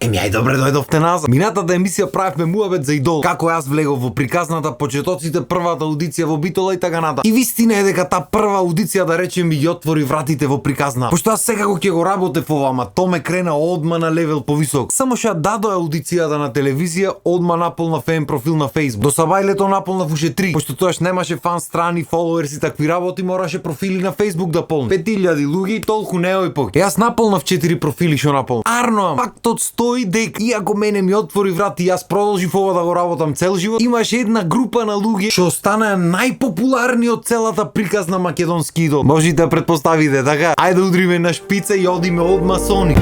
Ај добре дојдовте назад. Минатата емисија правевме муабет за идол. Како јас влегов во приказната почетоците, првата аудиција во Битола и така натаму. И вистина е дека таа прва аудиција, да речем, ми ги отвори вратите во приказна. Пошто јас секако ќе го работев ова, ама то ме крена одма на левел повисок. Само што дадо аудицијата на телевизија, одма наполна фен профил на Facebook. До сабајлето наполнав уште 3, пошто тоаш немаше фан страни, фоловерси и такви работи, мораше профили на Facebook да полни. 5000 луѓе и толку неој пок. Јас наполнав 4 профили што наполнав. Арно, фактот стои дека иако мене ми отвори врати, јас продолжив ова да го работам цел живот. Имаше една група на луѓе што останаа најпопуларни од целата приказна македонски идол. Можете да претпоставите, така? Ајде да удриме на шпица и одиме одма со они.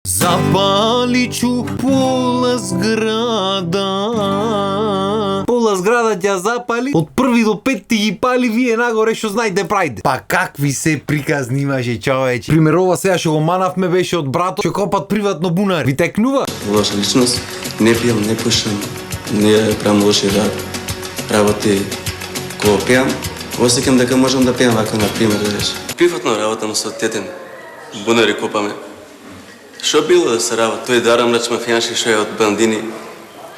Запаличу пола зграда. Пола зграда ќе запали. Од први до петти ги пали, вие нагоре што знајте прајде. Па какви се приказни имаше, човече. Пример, ова сега што го манавме беше од брато што копат приватно бунари. Ви текнува? Лоша личност, не пијам, не пушам, не правам лоши работи кога пијам. Осеќам дека можам да пијам вака, на пример, приватно работам со тетен, бунари копаме. Што било да се работи? Тој Дарам Рач мафијанши што е од бандини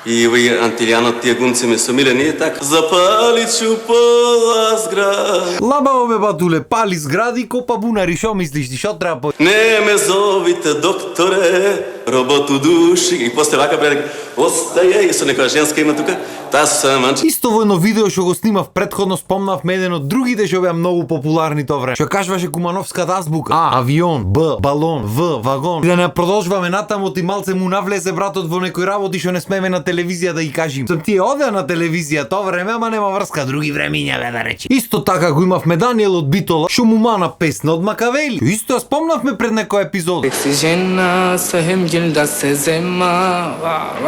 и овој антилијанот, тие гумци ме сомилени и така. Запаличу пола зграда. Лабаво бе батуле, пали згради, копа бунари, шо мислиш ти, шо треба по... Не ме зовите докторе, работу души. И после вака бре, остаje, и со некоја женска има тука, таа се манчи. Исто во едно видео што го снимав предходно, спомнавме еден од другите што беа многу популарни тоа време. Што кажуваше Кумановската азбука. А, авион, Б, балон, В, вагон. И да не продолжуваме натаму, ти малце му навлезе братот во некои работи што не смеме на телевизија да ги кажим. Сам тие оде на телевизија тоа време, ама нема врска, други времиња бе да речи. Исто така го имавме Даниел од Битола, што му мана песна од Макавели. Исто ја спомнавме пред некој епизод. Секси жена, сахем да се зема.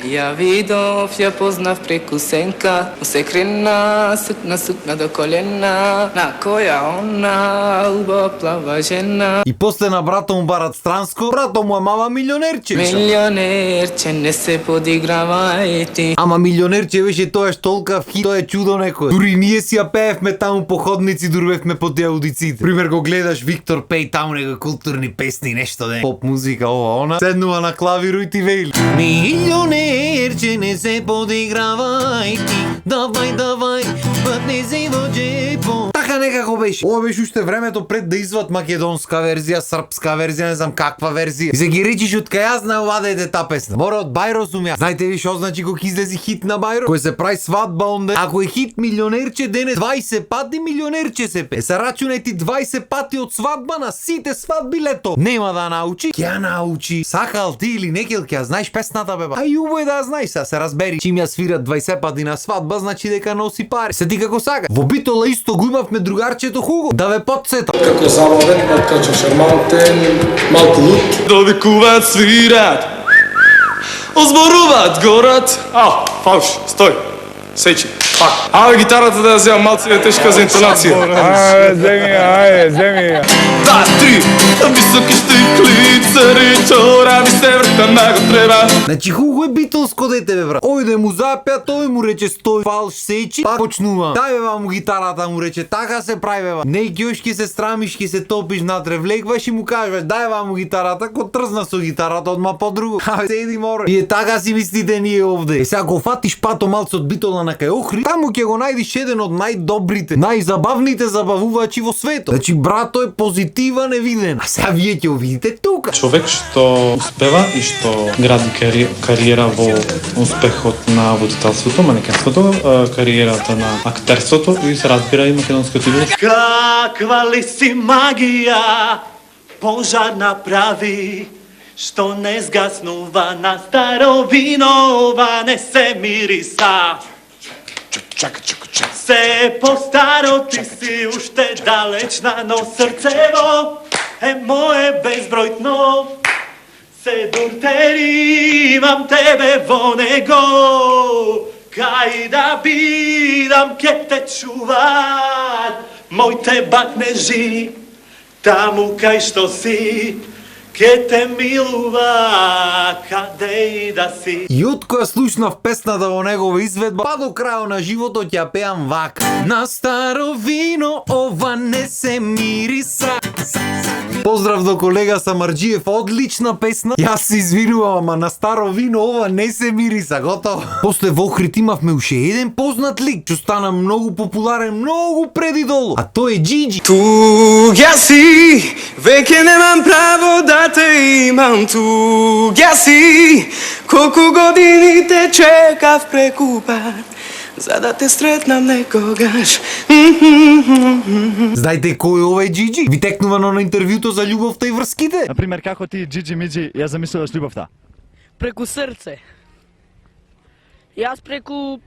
Ја видов, ја познав преку сенка, усекрена, сукна до колена, на која она убава плава жена. И после на брато му барат Странско, брато му е мама милионерче. Милионерче, не се подигравајте. Ама милионерче беше тоа толкав хит, тоа е чудо некој. Дури ние си ја пеевме таму по ходници, дурвевме по тие аудициите. Пример го гледаш Виктор Пеј таму некои културни песни, нешто де. Поп музика, ова, она. Седнува на клавиру и ти вели. Милионерче, не се подигравај ти. Давај, пат не се во джепо. Така некако беше. Ова беше уште времето пред да изват македонска верзија, српска верзија, не знам каква верзија. И се ги речиш од кај јас знае оваде таа песна. Мора од Бајро сум јас. Знаете ви што значи кога излези хит на Бајро? Кој се прави свадба онде. Ако е хит милионерче денес 20 пати милионерче се пе. Се рачунај ти 20 пати од свадба на сите свадби лето. Нема да научи. Ќе ја научи. Сакал ти или некил ќе ја знаеш песната бе. Ај убаво е да ја знаеш, се разбери. Чим ја свират 20 пати на свадба, значи дека носи пари. Се ти како сака. Во Битола исто го имавме другарчето Хуго. Да ве подсета. Како забавен, откача шармантен, малку лут. Довикуваат, свират, озборуваат горат. Фалш, стој, сечи, пак. Гитарата да ја земам, малце е тешка за интонација. Земи ја. Да, три, високи штиклицари, чора ми се врта на го треба. Значи Хуго е битолско дете бе брат. Ојде му запеа, тој му рече стој, фалш сечи, пак почнува. Дај бе му гитарата, му рече така се прави бе. Не ќе ќе се страмиш, ќе се топиш натре, влегваш и му кажеш дај му гитарата, ко трзна со гитарата одма по-друго. Седи море. И така си мислите ние овде. И сега го фатиш пато малце од Битола на кај Охрид, таму ќе го најдиш еден од најдобрите, најзабавните забавувачи во светот. Значи брато е позитивен невиден. А сега вие ќе го видите тука. Човек што успева и што гради кариера во успехот на водителството, манекенството, кариерата на актерството и се разбира и македонското име. Каква ли си магија пожар направи, што не згаснува на старо вино, ова не се мириса. Чака. Се по-старо ти си уште далечна, но срцево е мое безбројно. Се дуртери имам тебе во него, кај да бидам ке те чуват моите бакнежи, таму кај што си ке те милува каде и да си. И од која слушнав песната во негова изведба, па до крајот на животот ја пеам вака. На старо вино ова не се мириса. Поздрав до колега Самарджиев, одлична песна. Јас се извинувам, ама на старо вино ова не се мириса, готово. После во Охрид имавме уште еден познат лик, што стана многу популарен, многу преди долу, а тој е Джиджи. Туѓа си, веќе немам право да те имам. Туѓа си, колку години те чекав преку пат, за да те сретнам некогаш. Знаете кој е овој Джиджи? Ви текнувано на интервјуто за љубовта и врските. Например, како ти, Джиджи Миджи, ја замислуваш љубовта? Преку срце. Јас преку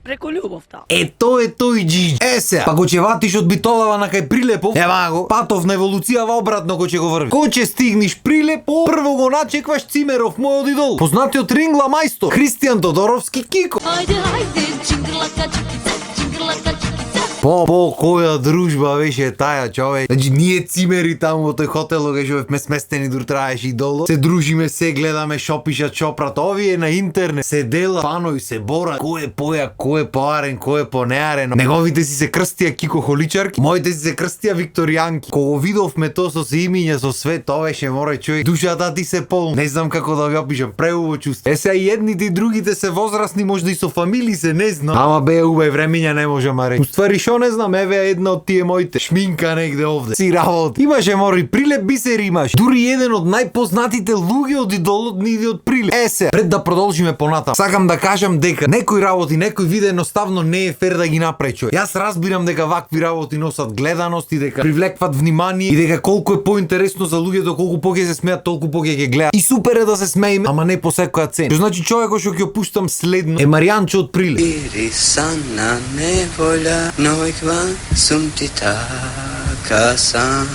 љубовта. Тоа е тој Джиджи. Сега, па го ќе ватиш од Битолава на кај Прилепов, ева го, патов на еволуцијава обратно кој ќе го врви. Кој ќе стигнеш Прилепов, прво го начекваш Цимеров, мојот идол. Познатиот рингла мајстор, Христијан Тодоровски Кико. Ајде, ајде, чингрлака, чикица, чингрлака, чикица. По која дружба беше таја, човек. Значи ние цимери таму во тој хотел кај што бевме сместени дур траеше и долу. Се дружиме, се гледаме, шопишат, шопрат. Овие на интернет се дела, панови се бора. Кој е појак, кој е поарен, кој е понеарен. Неговите си се крстија Кико Холичарки, моите си се крстија Викторијанки. Кога видовме тоа со се имиња, со све, тоа беше море човек. Душата ти се полна. Не знам како да ви опишам, преубаво чувство. Сега и едните и другите се возрастни, можда и со фамилии се, не знам. Ама беа убави времиња, не можам да речам. Уствари што не знам, еве една од тие моите. Шминка негде овде. Си работи. Имаше мори Прилеп бисер имаш. Дури еден од најпознатите луѓе од идолот ни иде од Прилеп. Се, пред да продолжиме понатам, сакам да кажам дека некои работи, некои видеа едноставно не е фер да ги направи човек. Јас разбирам дека вакви работи носат гледаност и дека привлекват внимание и дека колку е поинтересно за луѓето, колку поќе се смеат, толку поќе ќе гледаат. И супер е да се смееме, ама не по секоја цена. Што значи човекот што ќе опуштам следно е Маријанчо од Прилеп. Ирисана неволја, нојква сум ти така сам.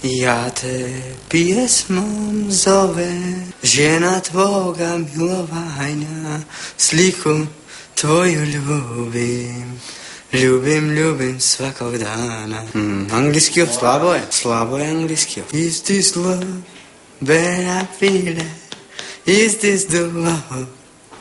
Ја те пиесмом зове, жена твога миловајна, слику твоју љубим. Ljubim svakog dana. Англискиот слабо е англискиот. Is this love that I feel it? Is this the love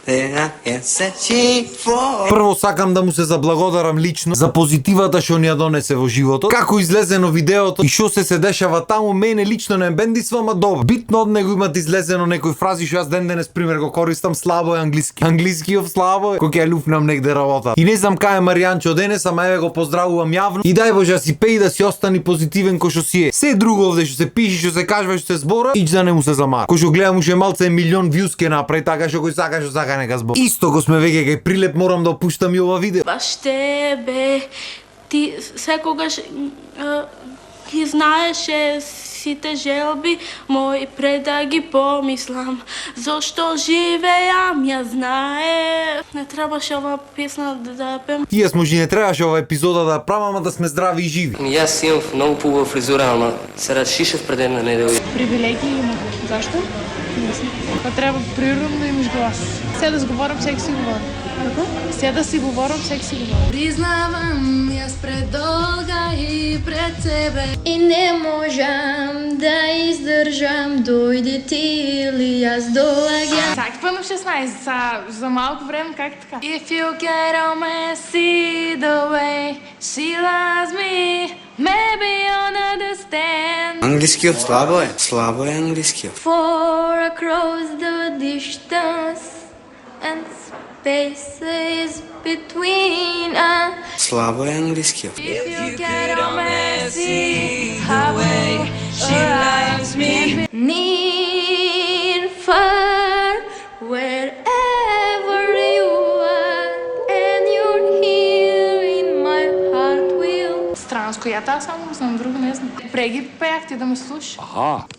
that I am searching for? Прво сакам да му се заблагодарам лично за позитивата што ни ја донесе во животот. Како излезено видеото и што се дешава таму, мене лично не бендисва, ама добро. Битно од него имат излезено некои фрази што јас ден денес пример го користам, слабо е англиски. Англискиот слабо е, кој ќе луфнам негде работа. И не знам кај е Маријанчо денес, ама еве го поздравувам јавно. И дај Боже да си пеи, да си остани позитивен кој што си е. Се друго овде што се пише, што се кажува, што се збора, ич да не му се замара. Кој што гледам уште малце милион вјуз ке направи, така што кој сака што сака нека збора. Исто го сме веќе кај Прилеп, морам да опуштам и ова видео. Баш тебе, ти секогаш ги знаеше сите желби мои пред да ги помислам. Зошто живеам, ја знае. Не требаше ова песна да пеам. И јас може не требаше ова епизода да правам, ама да сме здрави и живи. Јас имам многу пубава фризура, ама се разшишев пред една недела. Привилегии има. Зашто? Па треба природно да имаш глас. Се да зговорам, секи си говорам. Како? Се да си говорам, секи си говорам. Признавам, јас предолга и пред тебе и не можам да издржам, дојди ти или јас доаѓам. Саки па на 16, за малко време, как така? If you get on me, see the way she loves me, maybe you'll understand. Англискиот слабо е англискиот. For across the distance and spaces between us. Слабо е англискиот. If you get on me, see how she loves me. Near, far, wherever you are, and you're here in my heart will. Странско, я таа само го знам, друго не знам. Преги пеях ти да ме слушаш.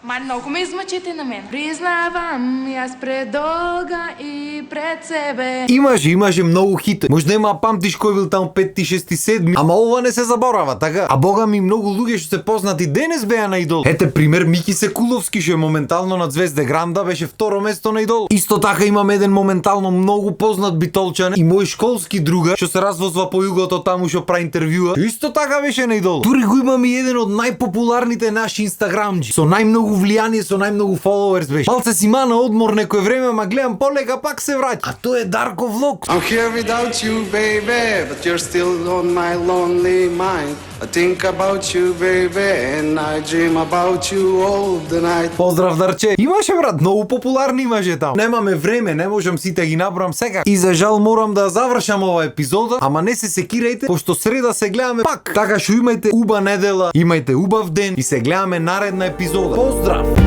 Ма много ме измъчите на мен. Признавам, јас предолга и пред себе. Имаше многу хит. Може нема памтиш кој бил таму 5, 6, 7, ама ова не се заборава, така? А бога ми многу луѓе што се познати денес беа на Идол. Ете пример Мики Секуловски што е моментално на Звезде Гранда, беше второ место на Идол. Исто така имам еден моментално многу познат битолчан и мој школски друга што се развозва по југото таму што прави интервјуа. Исто така беше на Идол. долу. Дури го имаме и еден од најпопуларните наши инстаграмџи, со најмногу влијание, со најмногу followers беше. Малце си ма на одмор некој време, ма гледам полека пак се враќа. А тоа е Дарко Влог. I'm here without you, baby, but you're still on my lonely mind. I think about you, baby, and I dream about you all the night. Поздрав, Дарче. Имаше, брат, многу популарни имаше таму. Немаме време, не можам сите ги набрам сега. И за жал морам да завршам ова епизода, ама не се секирајте, пошто среда се гледаме пак. Така што имајте уба недела, имајте убав ден и се гледаме наредна епизода. Поздрав!